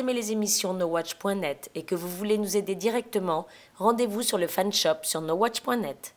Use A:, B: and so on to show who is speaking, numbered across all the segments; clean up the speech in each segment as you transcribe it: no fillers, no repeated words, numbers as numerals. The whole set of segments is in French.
A: aimez les émissions nowatch.net et que vous voulez nous aider directement, rendez-vous sur le fanshop sur nowatch.net.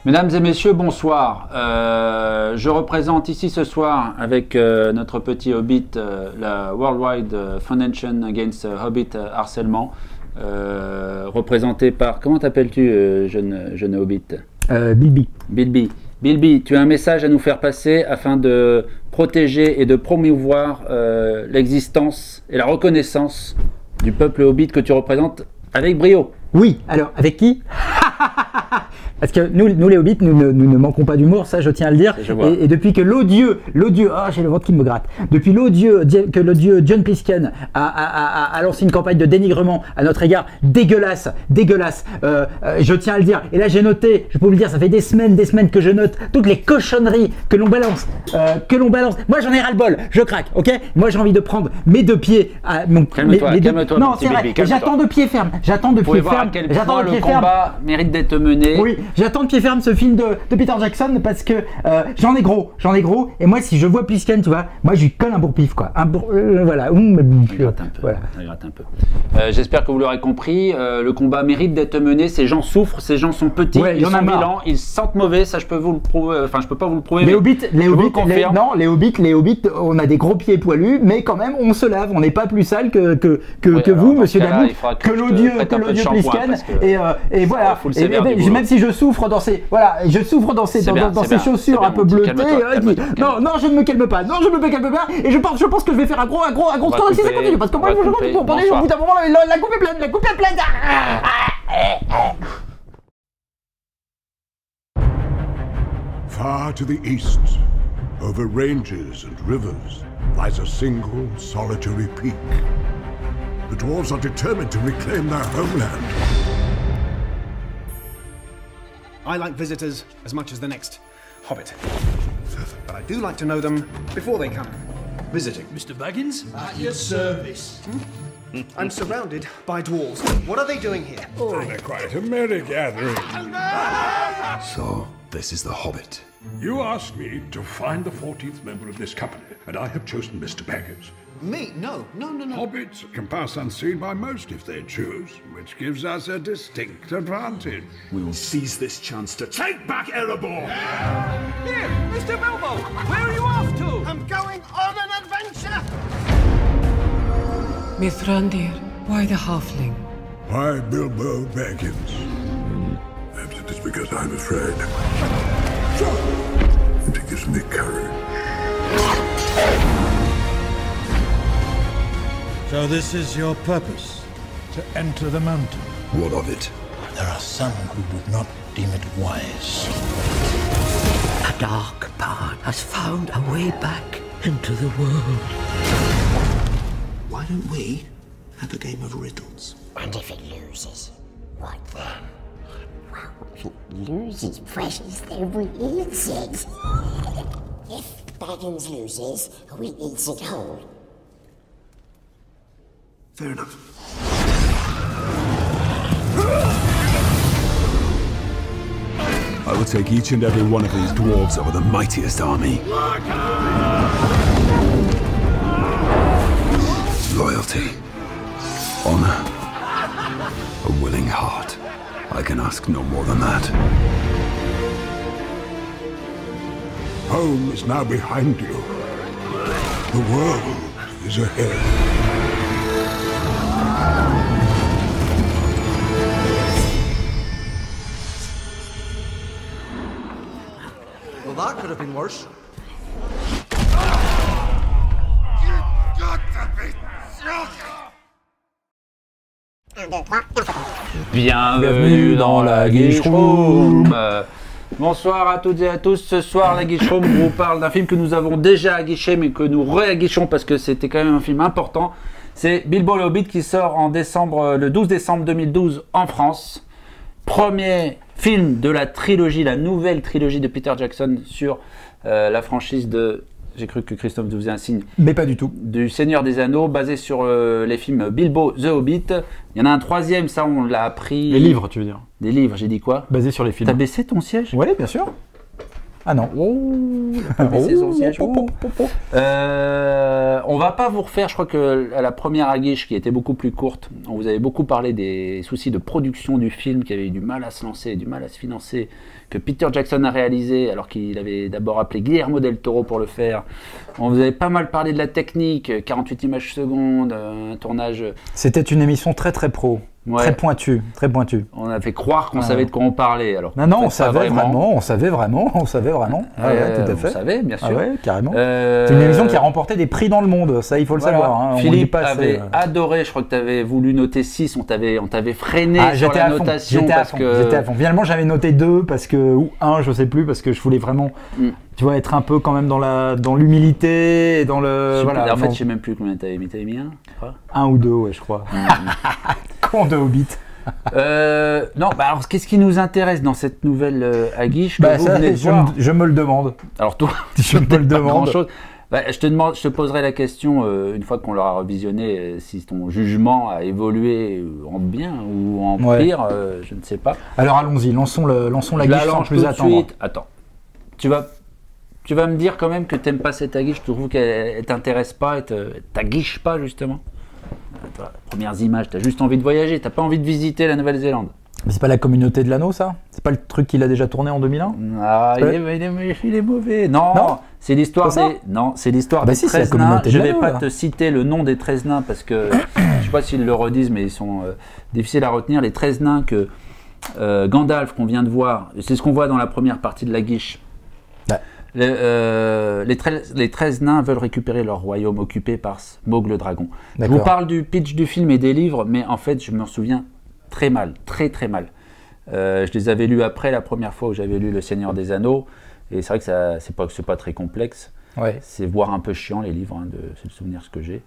B: Mesdames et messieurs, bonsoir. Je représente ici ce soir avec notre petit Hobbit, la Worldwide Foundation Against Hobbit Harcèlement, représenté par, comment t'appelles-tu, jeune Hobbit?
C: Bilby.
B: Bilby. Bilby, tu as un message à nous faire passer afin de protéger et de promouvoir l'existence et la reconnaissance du peuple Hobbit que tu représentes avec brio.
C: Oui, alors avec qui? Parce que nous les Hobbits, nous ne manquons pas d'humour, ça je tiens à le dire. Et depuis que l'odieux, j'ai le ventre qui me gratte. Depuis que l'odieux John Plisken a lancé une campagne de dénigrement à notre égard, dégueulasse. Je tiens à le dire. Et là j'ai noté, je peux vous le dire, ça fait des semaines que je note toutes les cochonneries que l'on balance, Moi j'en ai ras le bol, je craque, ok? Moi j'ai envie de prendre mes deux pieds.
B: Calme-toi.
C: Non, c'est vrai. J'attends de pied ferme. J'attends de pied ferme.
B: J'attends le combat mérite d'être mené.
C: Oui, j'attends de pied ferme ce film de Peter Jackson parce que j'en ai gros. Et moi, si je vois Plisken, tu vois, moi je lui colle un bourre-pif, quoi. Voilà.
B: Ça gratte un peu. J'espère que vous l'aurez compris. Le combat mérite d'être mené. Ces gens souffrent, ces gens sont petits, ils sont brillants, ils sentent mauvais. Ça, je peux vous le prouver. Enfin, je peux pas vous le prouver.
C: Les Hobbits, on a des gros pieds poilus, mais quand même, on se lave. On n'est pas plus sale que vous, monsieur Damout, que l'odieux Plisken. Et voilà. Même si je souffre dans ces chaussures un peu bleutées. Non, je ne me calme pas. Et je pense que je vais faire un gros scandale si ça continue. Parce que moi, au bout d'un moment, la coupe est pleine.
D: Far to the east, over ranges and rivers, lies a single solitary peak. The dwarves are determined to reclaim their homeland.
E: I like visitors as much as the next hobbit. But I do like to know them before they come visiting.
F: Mr. Baggins?
G: At your service.
E: I'm surrounded by dwarves. What are they doing here?
D: Oh, they're quite a merry gathering.
G: So, this is the Hobbit.
D: You asked me to find the 14th member of this company, and I have chosen Mr. Baggins.
E: Me? No.
D: Hobbits can pass unseen by most if they choose, which gives us a distinct advantage.
G: We will seize this chance to take back Erebor!
F: Here, Mr. Bilbo! Where are you off to?
E: I'm going on an adventure!
H: Mithrandir, why the halfling?
D: Why Bilbo Baggins? Perhaps it is because I'm afraid. And it gives me courage.
I: So this is your purpose, to enter the mountain?
G: What of it?
I: There are some who would not deem it wise.
H: A dark power has found a way back into the world.
G: Why don't we have a game of riddles?
J: And if it loses, what then? Well, if it loses precious, then we eat it. If Baggins loses, we eat it whole.
G: Fair enough. I will take each and every one of these dwarves over the mightiest army. Loyalty, honor, a willing heart. I can ask no more than that.
D: Home is now behind you. The world is ahead.
E: Well, that could have been worse.
B: Bienvenue dans la Guiche Room. Bonsoir à toutes et à tous. Ce soir, la Guiche Room vous parle d'un film que nous avons déjà aguiché, mais que nous réaguichons parce que c'était quand même un film important. C'est Bilbo le Hobbit qui sort en décembre, le 12 décembre 2012 en France. Premier film de la trilogie, la nouvelle trilogie de Peter Jackson sur la franchise de J'ai cru que Christophe nous faisait un signe.
C: Mais pas du tout.
B: Du Seigneur des Anneaux, basé sur les films Bilbo, The Hobbit. Il y en a un troisième, ça on l'a appris.
C: Les livres, tu veux dire?
B: Des livres, j'ai dit quoi?
C: Basé sur les films.
B: T'as baissé ton siège?
C: Oui, bien sûr. Ah non.
B: T'as baissé son siège. On va pas vous refaire, je crois que à la première aguiche qui était beaucoup plus courte, on vous avait beaucoup parlé des soucis de production du film, qui avait eu du mal à se lancer, du mal à se financer, que Peter Jackson a réalisé alors qu'il avait d'abord appelé Guillermo del Toro pour le faire. On vous avait pas mal parlé de la technique, 48 images secondes, un tournage...
C: C'était une émission très très pro, très pointue, très pointue.
B: On a fait croire qu'on savait de quoi on parlait. Alors,
C: non, on savait vraiment. Tout à fait.
B: On savait, bien sûr.
C: Ah ouais, carrément. C'est une émission qui a remporté des prix dans le monde, ça il faut le savoir. Hein.
B: Philippe avait adoré, je crois que tu avais voulu noter 6, on t'avait freiné sur la notation.
C: J'étais à fond. Finalement j'avais noté 2 parce que, ou 1, je sais plus, parce que je voulais vraiment tu vois, être un peu quand même dans l'humilité et dans le...
B: En fait, je sais même plus combien t'avais mis. T'avais mis 1, je crois.
C: 1 ou 2, ouais, je crois. Con de Hobbit.
B: Non, alors qu'est-ce qui nous intéresse dans cette nouvelle aguiche que vous venez de voir?
C: Je me le demande.
B: Alors toi,
C: je me le demande.
B: Je te poserai la question une fois qu'on l'aura revisionné, si ton jugement a évolué en bien ou en pire, je ne sais pas.
C: Alors allons-y, lançons la guiche sans plus attendre.
B: Attends, tu vas me dire quand même que t'aimes pas cette aguiche, je trouve qu'elle t'intéresse pas, elle t'aguiche pas justement. Premières images, t'as juste envie de voyager, t'as pas envie de visiter la Nouvelle-Zélande.
C: Mais c'est pas la communauté de l'anneau, ça? C'est pas le truc qu'il a déjà tourné en 2001?
B: Ah, il est mauvais. Non, c'est l'histoire des... Non, c'est l'histoire des 13 nains. Je vais pas te citer le nom des 13 nains parce que je sais pas s'ils le redisent, mais ils sont difficiles à retenir. Les 13 nains que Gandalf, qu'on vient de voir, c'est ce qu'on voit dans la première partie de la guiche. Les 13 nains veulent récupérer leur royaume occupé par Smaug le dragon. Je vous parle du pitch du film et des livres, mais en fait je m'en souviens très mal, très mal. Je les avais lus après la première fois où j'avais lu Le Seigneur des Anneaux, et c'est vrai que c'est pas très complexe. C'est voire un peu chiant les livres, c'est le souvenir ce que j'ai.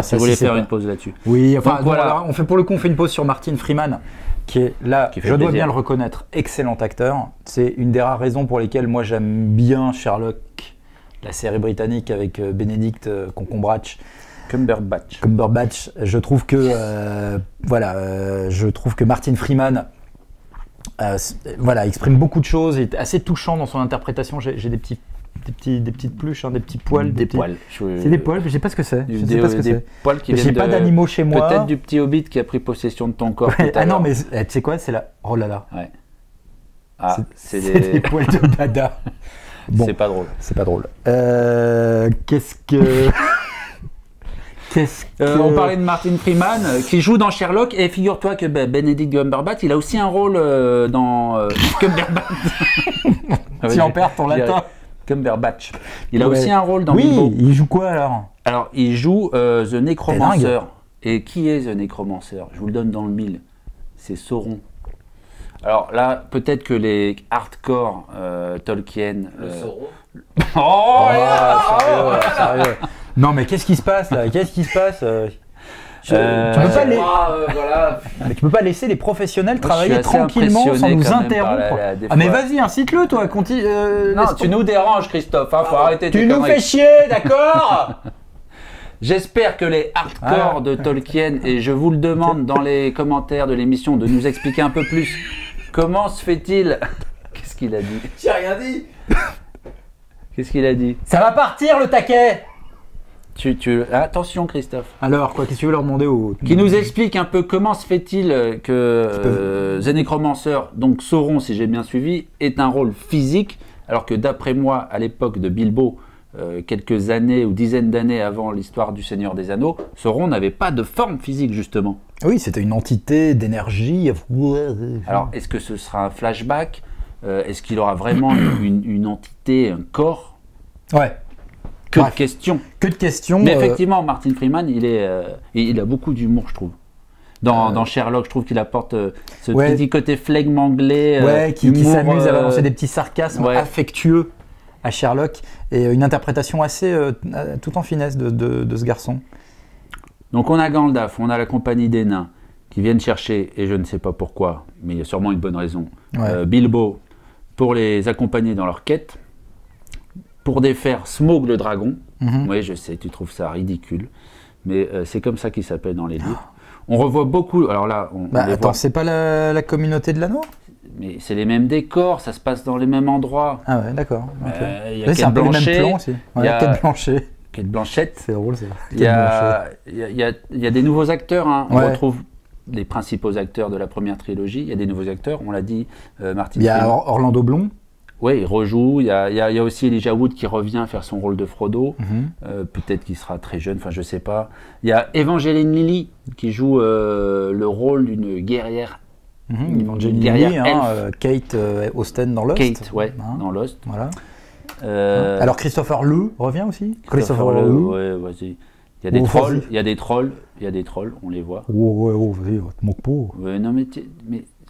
B: Si vous voulez faire une pause là-dessus.
C: Oui, enfin voilà. On fait une pause sur Martin Freeman, qui est là, je dois bien le reconnaître, excellent acteur. C'est une des rares raisons pour lesquelles moi j'aime bien Sherlock, la série britannique avec Benedict Cumberbatch. Je trouve que Martin Freeman exprime beaucoup de choses, est assez touchant dans son interprétation. J'ai des petites pluches, des petits poils. C'est des poils, mais je sais pas ce que c'est.
B: Des poils qui viennent
C: pas d'animaux chez moi.
B: Peut-être du petit hobbit qui a pris possession de ton corps.
C: Non, mais tu sais quoi, c'est la... Oh là là.
B: Ouais.
C: C'est des poils de dada. Bon,
B: c'est pas drôle.
C: C'est pas drôle. Qu'est-ce que...
B: On parlait de Martin Freeman qui joue dans Sherlock, et figure-toi que Benedict Cumberbatch, il a aussi un rôle dans Cumberbatch.
C: Tu en perds ton latin.
B: Cumberbatch. Il a aussi un rôle dans Bilbo.
C: Il joue quoi alors?
B: Alors, il joue The Necromancer. Et qui est The Necromancer? Je vous le donne dans le mille. C'est Sauron. Alors là, peut-être que les hardcore Tolkien...
K: Sauron.
C: Sérieux. Non mais qu'est-ce qui se passe là? Tu peux pas laisser les professionnels travailler tranquillement sans nous interrompre. Mais vas-y, incite-le toi.
B: Non, tu nous déranges, Christophe. Faut arrêter.
C: Tu nous fais chier, d'accord?
B: J'espère que les hardcore de Tolkien, et je vous le demande dans les commentaires de l'émission de nous expliquer un peu plus comment se fait-il. Qu'est-ce qu'il a dit?
K: J'ai rien dit.
B: Qu'est-ce qu'il a dit?
C: Ça va partir le taquet.
B: Attention Christophe.
C: Alors, qu'est-ce que tu veux leur demander
B: Qui nous explique un peu comment se fait-il que The Necromancer, donc Sauron si j'ai bien suivi, est un rôle physique, alors que d'après moi, à l'époque de Bilbo, quelques années ou dizaines d'années avant l'histoire du Seigneur des Anneaux, Sauron n'avait pas de forme physique justement.
C: Oui, c'était une entité d'énergie.
B: Alors, est-ce que ce sera un flashback? Est-ce qu'il aura vraiment une entité, un corps?
C: Ouais.
B: Que de questions.
C: Que de questions.
B: Mais effectivement, Martin Freeman, il a beaucoup d'humour, je trouve. Dans Sherlock, je trouve qu'il apporte ce petit côté flegme anglais.
C: Qui s'amuse à balancer des petits sarcasmes affectueux à Sherlock. Et une interprétation assez tout en finesse de ce garçon.
B: Donc on a Gandalf, on a la compagnie des nains qui viennent chercher, et je ne sais pas pourquoi, mais il y a sûrement une bonne raison, Bilbo pour les accompagner dans leur quête. pour défaire Smaug le dragon. Oui, je sais, tu trouves ça ridicule, mais c'est comme ça qu'il s'appelle dans les livres. On revoit beaucoup. Alors là,
C: attends, c'est pas la communauté de l'anneau?
B: Mais c'est les mêmes décors, ça se passe dans les mêmes endroits.
C: Ah ouais, d'accord. Okay.
B: C'est un peu le même plan
C: aussi. Kate Blanchet.
B: Kate Blanchett.
C: C'est drôle, ça.
B: Il y a des nouveaux acteurs. Hein. On retrouve les principaux acteurs de la première trilogie. Il y a des nouveaux acteurs, on l'a dit. Martin.
C: Il y a Orlando Bloom.
B: Oui, il rejoue. Il y a aussi Elijah Wood qui revient faire son rôle de Frodo. Peut-être qu'il sera très jeune, enfin je sais pas. Il y a Evangeline Lilly qui joue le rôle d'une guerrière.
C: Evangeline Lilly, Kate Austen dans Lost.
B: Kate, dans Lost.
C: Voilà. Alors Christopher Lee revient aussi.
B: Christopher Lee, ouais, vas-y. Il y a des trolls, il y a des trolls, on les voit.
C: Vas-y, te moque pas.
B: Ouais, non mais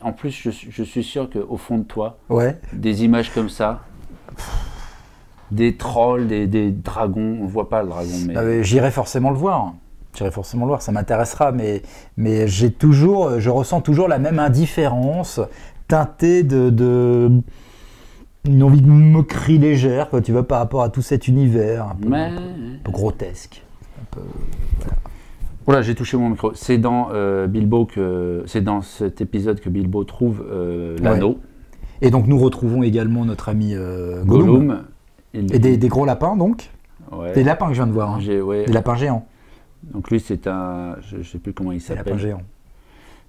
B: en plus, je suis sûr qu'au fond de toi, des images comme ça, des trolls, des dragons, on ne voit pas le dragon. Mais...
C: J'irai forcément le voir. Ça m'intéressera, mais je ressens toujours la même indifférence, teintée de une envie de moquerie légère, quoi, tu vois, par rapport à tout cet univers un peu grotesque.
B: Voilà, j'ai touché mon micro. C'est dans c'est dans cet épisode que Bilbo trouve l'anneau.
C: Et donc nous retrouvons également notre ami Gollum. Et des gros lapins donc. Des lapins que je viens de voir. Hein. Des lapins géants.
B: Donc lui c'est je sais plus comment il s'appelle.
C: Des lapins géants.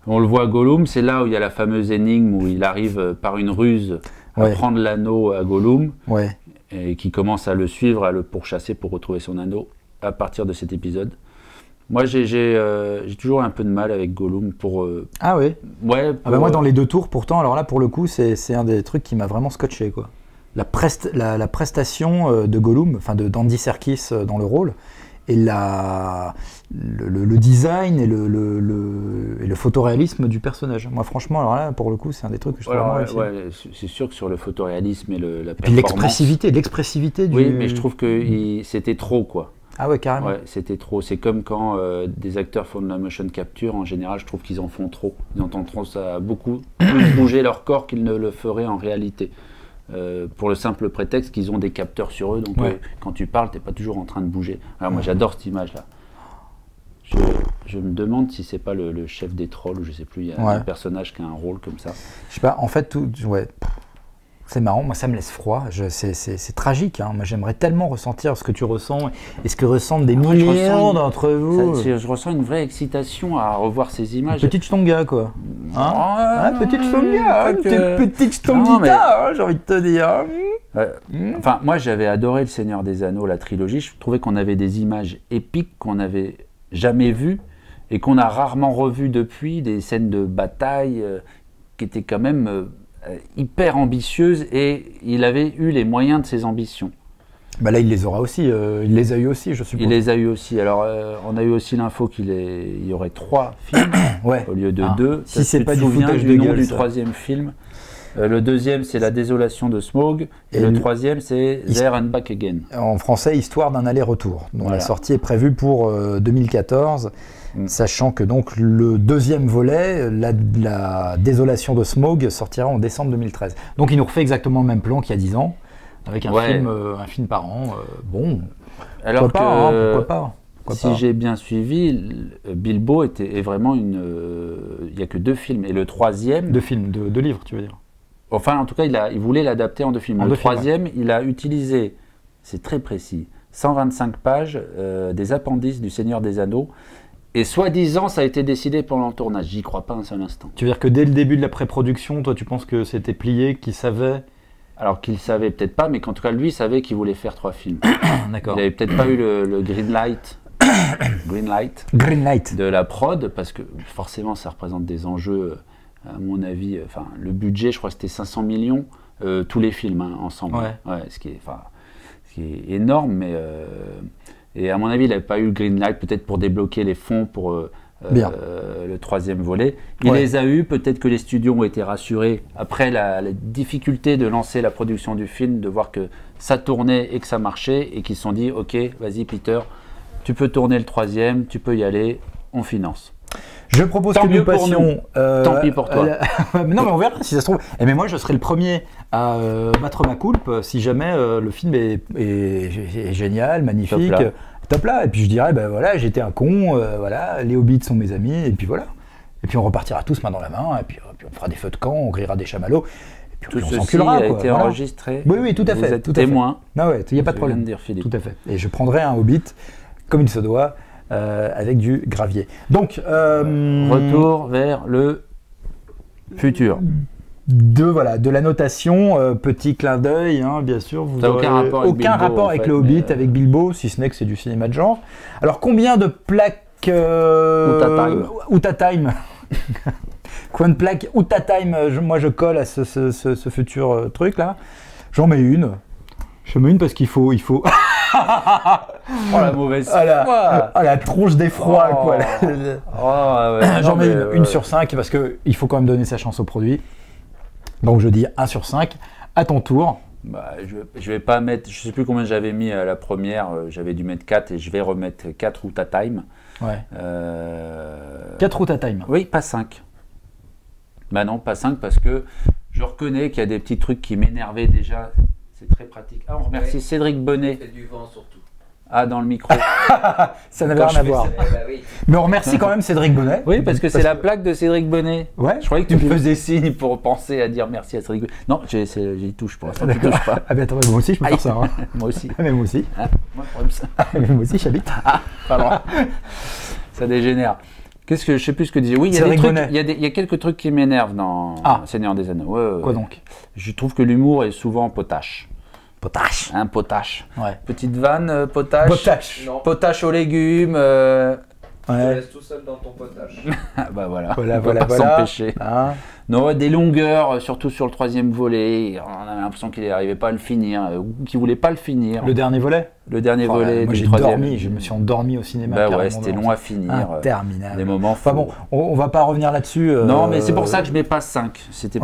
B: On le voit Gollum, c'est là où il y a la fameuse énigme où il arrive par une ruse à prendre l'anneau à Gollum. Et qui commence à le suivre, à le pourchasser pour retrouver son anneau à partir de cet épisode. Moi, j'ai toujours un peu de mal avec Gollum pour...
C: Ah oui.
B: Ouais.
C: Moi, dans les 2 tours, pourtant, alors là, pour le coup, c'est un des trucs qui m'a vraiment scotché, quoi. La prestation de Gollum, enfin d'Andy Serkis dans le rôle, et le design et le photoréalisme du personnage. Moi, franchement, alors là, pour le coup, c'est un des trucs que je trouve vraiment réussi.
B: C'est sûr que sur le photoréalisme et la performance...
C: Et l'expressivité du...
B: Oui, mais je trouve que c'était trop, quoi.
C: Ah ouais, carrément.
B: Ouais, c'était trop. C'est comme quand des acteurs font de la motion capture, en général, je trouve qu'ils en font trop. Ils entendent trop ça, beaucoup plus bouger leur corps qu'ils ne le feraient en réalité. Pour le simple prétexte qu'ils ont des capteurs sur eux, donc quand tu parles, tu n'es pas toujours en train de bouger. Alors moi, j'adore cette image-là. Je me demande si c'est pas le chef des trolls, ou je sais plus, il y a un personnage qui a un rôle comme ça.
C: Je sais pas, en fait, c'est marrant, moi ça me laisse froid, c'est tragique, hein. Moi j'aimerais tellement ressentir ce que tu ressens et ce que ressentent des millions d'entre vous.
B: Je ressens une vraie excitation à revoir ces images.
C: Petite chtonga quoi. Petite chtonga, petite chtonguita, j'ai envie de te dire.
B: Enfin, moi j'avais adoré Le Seigneur des Anneaux, la trilogie, je trouvais qu'on avait des images épiques qu'on n'avait jamais vues et qu'on a rarement revues depuis, des scènes de bataille qui étaient quand même... hyper ambitieuse, et il avait eu les moyens de ses ambitions.
C: Bah là il les aura aussi, il les a eu aussi, je suppose.
B: Il les a eu aussi. Alors on a eu aussi l'info qu'il y aurait 3 films au lieu de 2.
C: Si c'est pas du foutage
B: du nom du 3e film. Le 2e c'est La Désolation de Smaug et le 3e c'est There and Back Again.
C: En français, Histoire d'un aller-retour, dont la sortie est prévue pour 2014. Sachant que donc le 2e volet, la Désolation de Smaug, sortira en décembre 2013. Donc il nous refait exactement le même plan qu'il y a 10 ans, avec un film par an. Bon,
B: alors
C: pourquoi pas.
B: Si j'ai bien suivi, Bilbo est vraiment il n'y a que 2 films, et le 3e...
C: 2 films, 2 livres tu veux dire.
B: Enfin en tout cas il voulait l'adapter en 2 films. Le 3e, il a utilisé, c'est très précis, 125 pages des appendices du Seigneur des Anneaux. Et soi-disant, ça a été décidé pendant le tournage. J'y crois pas un seul instant.
C: Tu veux dire que dès le début de la pré-production, toi, tu penses que c'était plié, qu'il savait?
B: Alors qu'il savait peut-être pas, mais qu'en tout cas, lui, il savait qu'il voulait faire 3 films.
C: D'accord.
B: Il avait peut-être pas eu le green light de la prod, parce que forcément, ça représente des enjeux, à mon avis. Enfin, le budget, je crois que c'était 500 millions, tous les films ensemble. Ce qui est énorme, mais... Et à mon avis, il n'avait pas eu le green light, peut-être pour débloquer les fonds pour le 3e volet. Il les a eus, peut-être que les studios ont été rassurés après la difficulté de lancer la production du film, de voir que ça tournait et que ça marchait, et qu'ils se sont dit « Ok, vas-y Peter, tu peux tourner le 3e, tu peux y aller, on finance. »
C: Je propose
B: Tant
C: que
B: mieux
C: nous
B: pour
C: passions.
B: Tant pis pour toi.
C: Non, mais on verra si ça se trouve. Mais moi, je serai le premier à battre ma coulpe si jamais le film est génial, magnifique, top là. Et puis je dirais, ben voilà, j'étais un con, voilà, les hobbits sont mes amis, et puis voilà. Et puis on repartira tous main dans la main, et puis on fera des feux de camp, on grillera des chamallows. Et puis
B: Tout
C: on
B: ceci
C: s'enculera.
B: a été enregistré.
C: Oui, tout à fait.
B: Vous êtes
C: tout
B: témoin.
C: Ah ouais, il n'y a pas de problème.
B: Dire, Philippe.
C: Tout à fait. Et je prendrai un hobbit comme il se doit. Avec du gravier. Donc,
B: retour vers le futur.
C: De la notation, petit clin d'œil, hein, bien sûr. Vous n'avez aucun rapport avec le Hobbit, avec Bilbo, si ce n'est que c'est du cinéma de genre. Alors, combien de plaques Uta Time combien de plaques Uta Time moi je colle à ce futur truc là? J'en mets une. Je mets une parce qu'il faut.
B: Oh la mauvaise
C: foi. La tronche d'effroi quoi. J'en mets une sur 5 parce qu'il faut quand même donner sa chance au produit. Donc je dis 1 sur 5. À ton tour.
B: Bah, je vais pas mettre, je sais plus combien j'avais mis à la première, j'avais dû mettre 4 et je vais remettre 4 Uta Time.
C: Ouais. 4 Uta Time.
B: Oui, pas 5. Bah non, pas 5 parce que je reconnais qu'il y a des petits trucs qui m'énervaient déjà. C'est très pratique. Ah, on remercie Cédric Bonnet.
K: Il fait du vent surtout.
B: Ah, dans le micro.
C: Ça n'avait rien à voir.
K: Oui.
C: Mais on remercie quand même Cédric Bonnet.
B: Oui, parce que c'est la plaque de Cédric Bonnet.
C: Ouais.
B: Je croyais que tu me faisais signe pour penser à dire merci à Cédric Bonnet. Non, j'y touche pour l'instant. Tu touches pas.
C: Ah, ben attends, moi aussi je peux faire ça. Hein.
B: Moi aussi.
C: Ah, mais moi aussi.
B: Hein, moi, le problème, ça.
C: Moi aussi, j'habite.
B: Ah, pas loin. Ça dégénère. Qu'est-ce que je sais plus ce que disait. Oui, il y a des trucs, il y a quelques trucs qui m'énervent dans Seigneur des Anneaux.
C: Quoi donc?
B: Je trouve que l'humour est souvent potache.
C: Potache.
B: Un potache.
C: Ouais.
B: Petite vanne, potache.
C: Potache.
K: Non.
B: Potache aux légumes.
K: Je te laisse tout seul dans ton potage.
B: Bah voilà.
C: Voilà,
B: on peut pas s'empêcher.
C: Hein.
B: Non, des longueurs, surtout sur le 3e volet. On avait l'impression qu'il n'arrivait pas à le finir, ou qu'il voulait pas le finir.
C: Le dernier volet.
B: Le dernier volet.
C: Moi
B: du
C: j'ai
B: 3e.
C: dormi, je me suis endormi au cinéma.
B: Bah ouais, c'était long à finir.
C: Interminable.
B: Des moments
C: enfin bon, on va pas revenir là-dessus.
B: Non, mais c'est pour ça que je mets pas 5. C'était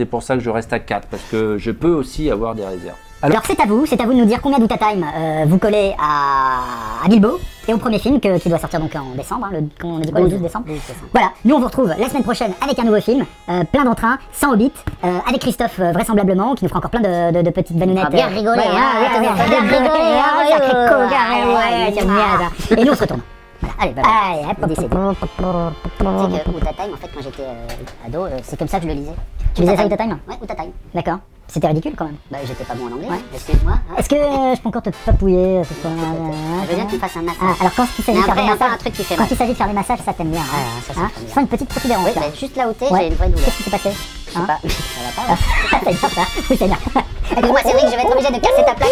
B: pour ça que je reste à 4, parce que je peux aussi avoir des réserves.
L: Alors c'est à vous de nous dire combien d'Uta Time vous collez à Bilbo et au premier film qui doit sortir donc en décembre, le 12 décembre. Voilà, nous on vous retrouve la semaine prochaine avec un nouveau film, plein d'entrain, sans Hobbit, avec Christophe vraisemblablement qui nous fera encore plein de petites vanounettes.
J: Bien rigoler,
L: et nous on se retourne. Allez, hop, décédé.
J: Tu sais que Uta Time, en fait, quand j'étais ado, c'est comme ça que je le lisais.
L: Tu lisais ça Uta Time?
J: Ouais, Uta Time.
L: D'accord. C'était ridicule quand même.
J: Bah, j'étais pas bon en anglais,
L: Ouais.
J: excuse-moi. Hein.
L: Est-ce que je peux encore te papouiller ce soir?
J: Je veux bien que tu me fasses un massage.
L: Alors quand il s'agit de faire des massages,
J: un truc qui fait
L: quand
J: mal.
L: il s'agit de faire des massages, ça t'aime bien.
J: Ah, ça,
L: Hein
J: bien.
L: Je sens une petite protubérance.
J: Oui,
L: là.
J: bah, juste là où t'es,
L: Ouais.
J: j'ai une vraie douleur.
L: Qu'est-ce qui s'est passé?
J: Je sais pas, ça va pas.
L: C'est bien ça. Oui, c'est bien.
J: Excuse-moi, Cédric, je vais être obligé de casser ta plaque.